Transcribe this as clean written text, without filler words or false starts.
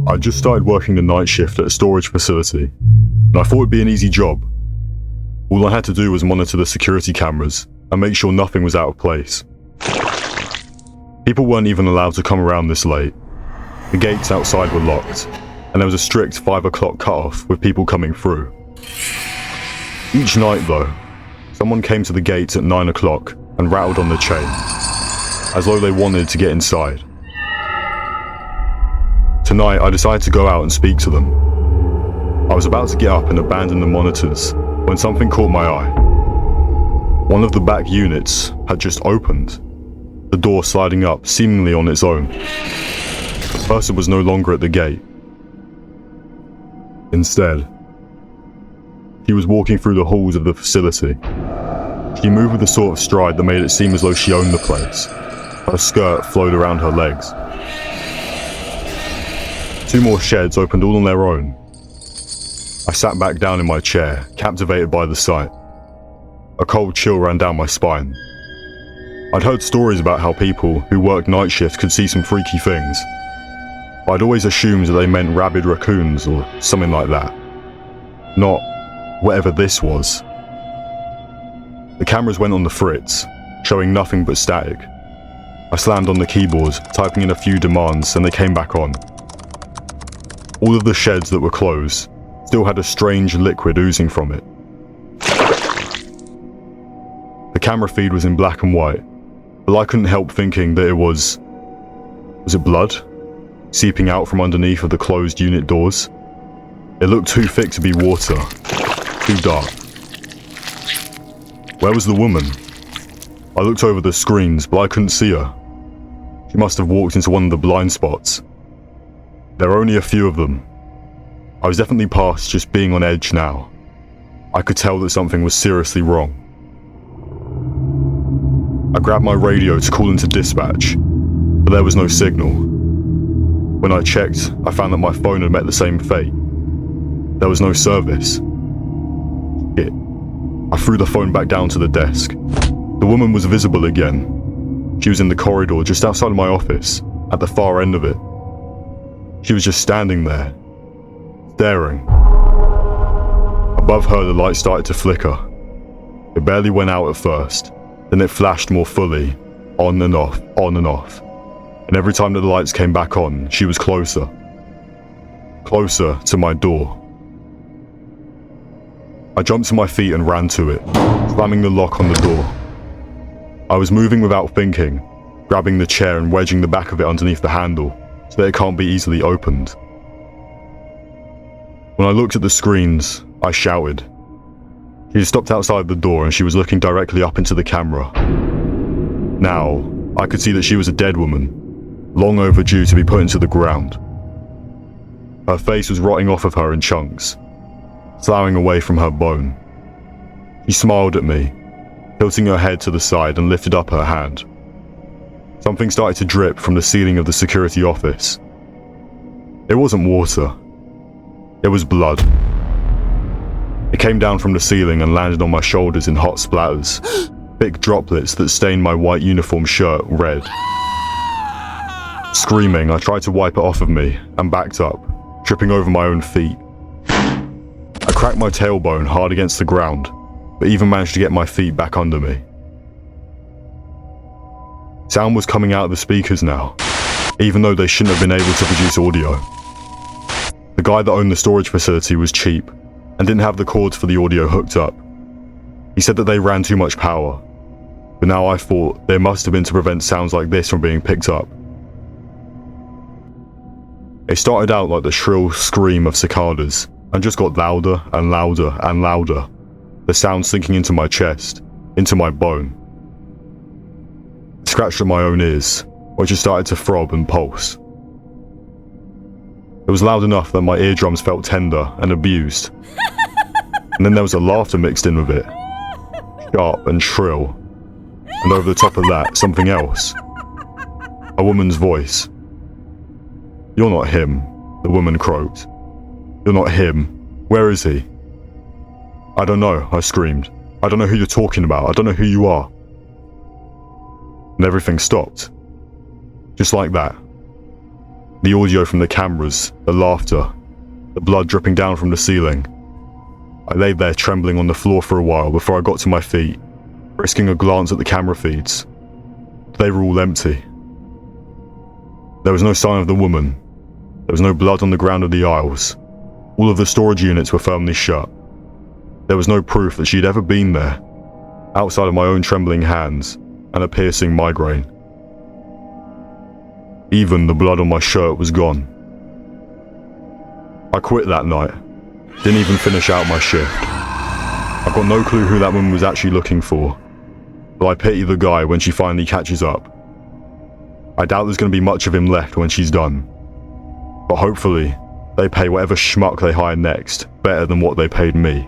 I just started working the night shift at a storage facility, and I thought it'd be an easy job. All I had to do was monitor the security cameras and make sure nothing was out of place. People weren't even allowed to come around this late. The gates outside were locked, and there was a strict 5 o'clock cutoff with people coming through. Each night though, someone came to the gates at 9 o'clock and rattled on the chain, as though they wanted to get inside. Tonight, I decided to go out and speak to them. I was about to get up and abandon the monitors when something caught my eye. One of the back units had just opened, the door sliding up seemingly on its own. The person was no longer at the gate. Instead, she was walking through the halls of the facility. She moved with a sort of stride that made it seem as though she owned the place. Her skirt flowed around her legs. 2 more sheds opened all on their own. I sat back down in my chair, captivated by the sight. A cold chill ran down my spine. I'd heard stories about how people who worked night shift could see some freaky things. I'd always assumed that they meant rabid raccoons or something like that. Not whatever this was. The cameras went on the fritz, showing nothing but static. I slammed on the keyboard, typing in a few demands, and they came back on. All of the sheds that were closed still had a strange liquid oozing from it. The camera feed was in black and white, but I couldn't help thinking that it was it blood? Seeping out from underneath of the closed unit doors? It looked too thick to be water, too dark. Where was the woman? I looked over the screens, but I couldn't see her. She must have walked into one of the blind spots. There were only a few of them. I was definitely past just being on edge now. I could tell that something was seriously wrong. I grabbed my radio to call into dispatch, but there was no signal. When I checked, I found that my phone had met the same fate. There was no service. Shit. I threw the phone back down to the desk. The woman was visible again. She was in the corridor just outside of my office, at the far end of it. She was just standing there, staring. Above her, the light started to flicker. It barely went out at first, then it flashed more fully, on and off, on and off. And every time that the lights came back on, she was closer. Closer to my door. I jumped to my feet and ran to it, slamming the lock on the door. I was moving without thinking, grabbing the chair and wedging the back of it underneath the handle, so that it can't be easily opened. When I looked at the screens, I shouted. She had stopped outside the door and she was looking directly up into the camera. Now, I could see that she was a dead woman, long overdue to be put into the ground. Her face was rotting off of her in chunks, sloughing away from her bone. She smiled at me, tilting her head to the side and lifted up her hand. Something started to drip from the ceiling of the security office. It wasn't water. It was blood. It came down from the ceiling and landed on my shoulders in hot splatters, thick droplets that stained my white uniform shirt red. Screaming, I tried to wipe it off of me and backed up, tripping over my own feet. I cracked my tailbone hard against the ground, but even managed to get my feet back under me. Sound was coming out of the speakers now, even though they shouldn't have been able to produce audio. The guy that owned the storage facility was cheap and didn't have the cords for the audio hooked up. He said that they ran too much power, but now I thought there must have been to prevent sounds like this from being picked up. It started out like the shrill scream of cicadas and just got louder and louder and louder, the sound sinking into my chest, into my bone. I scratched at my own ears, which had started to throb and pulse. It was loud enough that my eardrums felt tender and abused. And then there was a laughter mixed in with it, sharp and shrill, and over the top of that, something else. A woman's voice. "You're not him," the woman croaked. "You're not him. Where is he?" "I don't know," I screamed. "I don't know who you're talking about. I don't know who you are." And everything stopped. Just like that. The audio from the cameras, the laughter, the blood dripping down from the ceiling. I lay there trembling on the floor for a while before I got to my feet, risking a glance at the camera feeds. They were all empty. There was no sign of the woman. There was no blood on the ground of the aisles. All of the storage units were firmly shut. There was no proof that she'd ever been there, outside of my own trembling hands and a piercing migraine. Even the blood on my shirt was gone. I quit that night. Didn't even finish out my shift. I've got no clue who that woman was actually looking for, but I pity the guy when she finally catches up. I doubt there's going to be much of him left when she's done, but hopefully they pay whatever schmuck they hire next better than what they paid me.